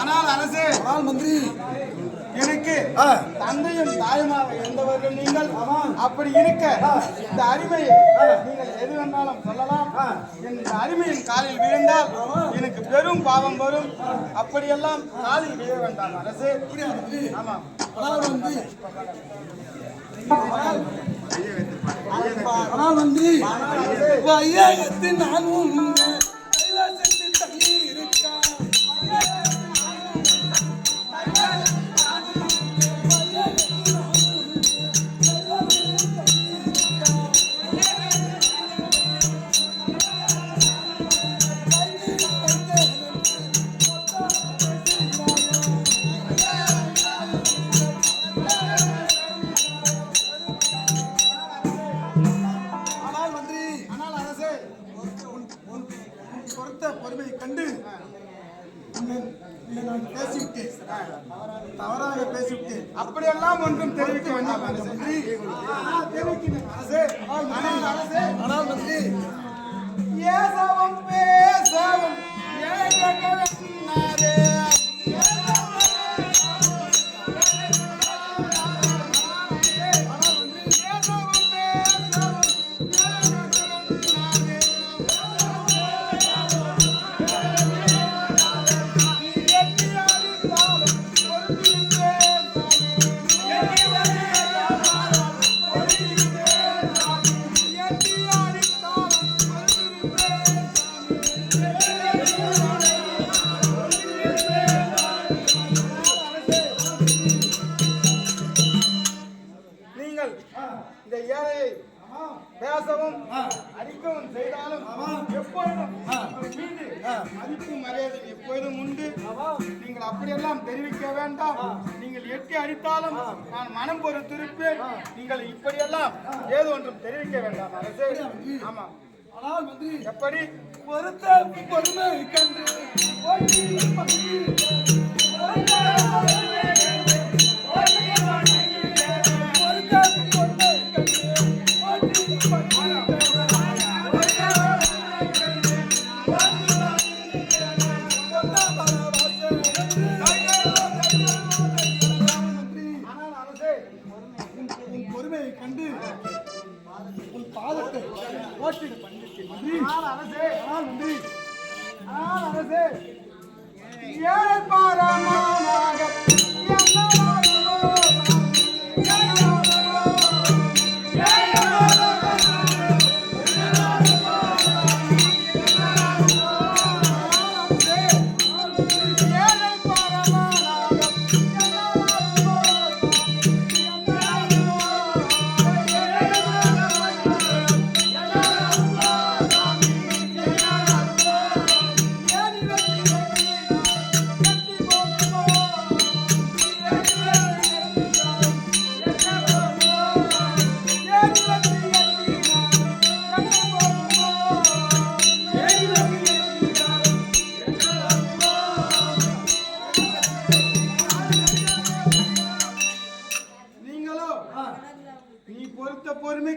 ஆனால் அரசே, மந்திரி, எனக்கு தந்தையும் தாயுமாக இருந்தவர்கள் நீங்கள். அப்படி இருக்க இந்த அடிமையை நீங்கள் எது வேண்டாலும் சொல்லலாம். இந்த அடிமையின் காலில் விழுந்தால் எனக்கு பெரும் பாவம் வரும். அப்படியெல்லாம் காலில் விழ வேண்டாம் அரசே. ஆமா, வந்து வையகத்தின் நானும் தங்கி இருக்கா பொறுமையை கண்டு தவறாக பேசிவிட்டேன். அப்படியெல்லாம் ஒன்றும் தெரிவிக்க வேண்டாம். ஆனால் வந்து ஏசவும் பேசவும் இந்த ஏழையை பேசவும் அடிக்கவும் செய்தாலும் எப்பொழுதும் மீது மதிப்பு மரியாதை எப்பொழுதும் உண்டு. நீங்கள் அப்படியெல்லாம் தெரிவிக்க வேண்டாம். நீங்கள் எட்டி அடித்தாலும் நான் மனம் பொறுத்திருப்பேன். நீங்கள் இப்படியெல்லாம் ஏதோ ஒன்றும் தெரிவிக்க வேண்டாம் அரசே. ஆமா, ஆனால் வந்து எப்படி பொறுமை கண்டு பொறுமையை கண்டு உன் பாதத்தை ஓட்டிட பண்ணிருக்கேன். அரசே, ஏழை பாராமாக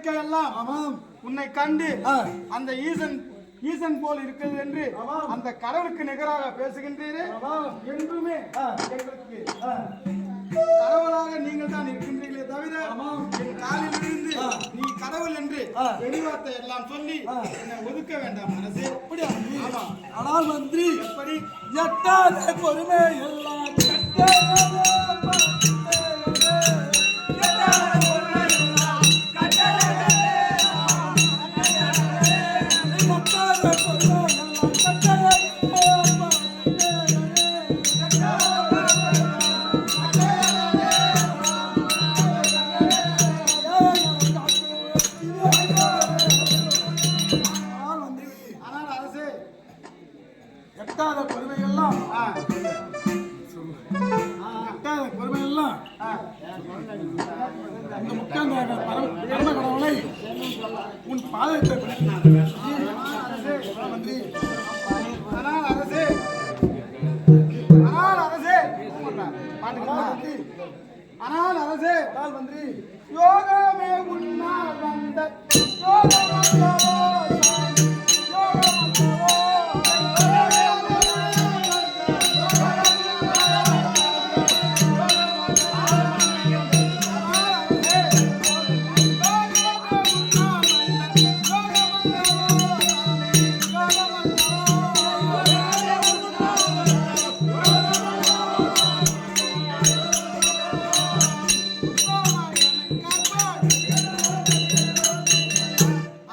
பெருமைக்க எல்லாம் ஆமாம் உன்னை கண்டு ஆ. அந்த ஈசன் போல் இருக்கிறது என்று ஆமாம். அந்த கடவுளுக்கு நிகராக பேசுகின்றீரே ஆமாம். என்றுமே ஆ. எங்களுக்கு ஆ. கடவுளாக நீங்கள் தான் இருக்கின்றீர்களே தவிர ஆமாம். என் காலில் விழுந்து ஆ. நீ கடவுள் என்று ஆ. வெளிவார்த்தை எல்லாம் சொல்லி ஆ. என்னை ஒதுக்க வேண்டாம் அரசே. அப்படியா மந்திரி? ஆமா. ஆனால் மந்திரி எப்படி எட்டாத பொறுமை எல்லாம் கட்டளையே ஆனால் அரசே எட்டாத பொறுமையெல்லாம் ஆ. எட்டாத பொறுமையெல்லாம் ஆ. இந்த முக்கிய பரம கடவுளை உன் பாதத்தை மந்திரி ஆனால் அரசே பாட்டுக்கு ஆனால் அரசே மந்திரி யோகமே உன்னால் வந்த யோகமல்லவோ சாமி, யோகமல்லவோ.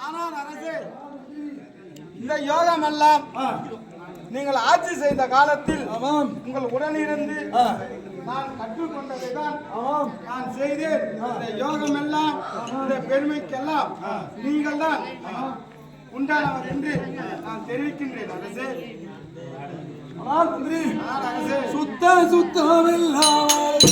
ஆனால் அரசே இந்த யோகம் எல்லாம் நீங்கள் ஆட்சி செய்த காலத்தில் ஆமாம் உங்கள் உடனிருந்து ஆ. நான் கற்றுக்கொண்டதைதான் ஆமாம் நான் செய்தேன். இந்த யோகம் எல்லாம் இந்த பெருமைக்கெல்லாம் நீங்கள் தான் உண்டானவர் என்று நான் தெரிவிக்கின்றேன் அரசே. ஆனால் மந்திரி ஆனால் அரசே சுத்தமில்லாமல்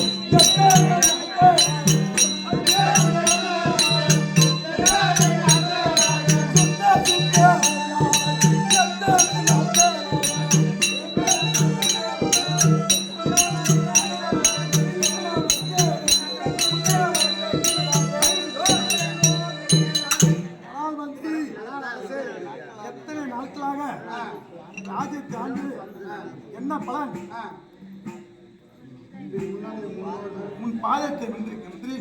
ஆனால் மந்திரி எத்தனை நாட்களாக ராஜ்யத்தை ஆண்டு என்ன பலன் உன் பாதத்தை வென்றிருக்க மந்திரி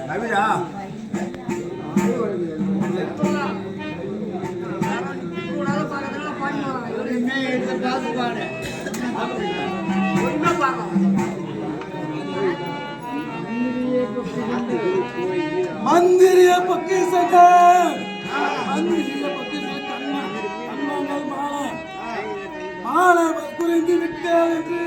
கவியா மந்திரிய பொக்கிசங்க மந்திரிய பொக்கிசங்க கண்ணங்கள் மாலை குறைந்து விட்டால் என்று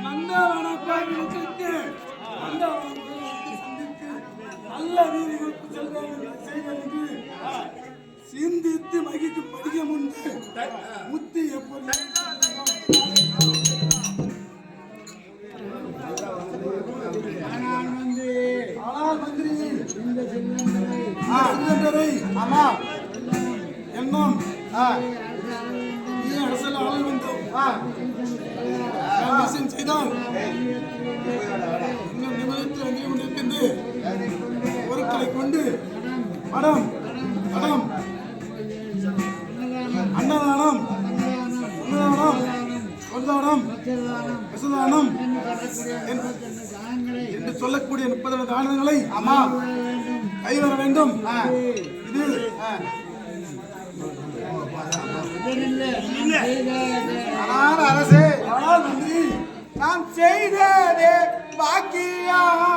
நந்தவன கோயிலுக்கு நந்தவன கோயிலுக்கு சந்தித்து நல்ல வீதிகளுக்கு செய்வது என்று சிந்தித்து மகிக்கும் மதியம் உண்டு முத்தி எப்படி ஆனால் மந்திரி இந்த சிலிண்டரை ஆமா எண்ணம் ஆ. நீ அரசியல் ஆள வேண்டும் ஆ. நான் செய்தால் இன்னும் நிமிடத்தில் வந்து கொண்டிருக்கின்ற பொருட்களை கொண்டு படம் படம் அன்னதானம் அன்னதானம் கொந்தானம் விசதானம் என்று சொல்லக்கூடிய 30 தானங்களை ஆமா கைவர வேண்டும் ஆ. இது ஆனால் அரசே ஆனால் மந்திரி நான் செய்ததே பாக்கியம்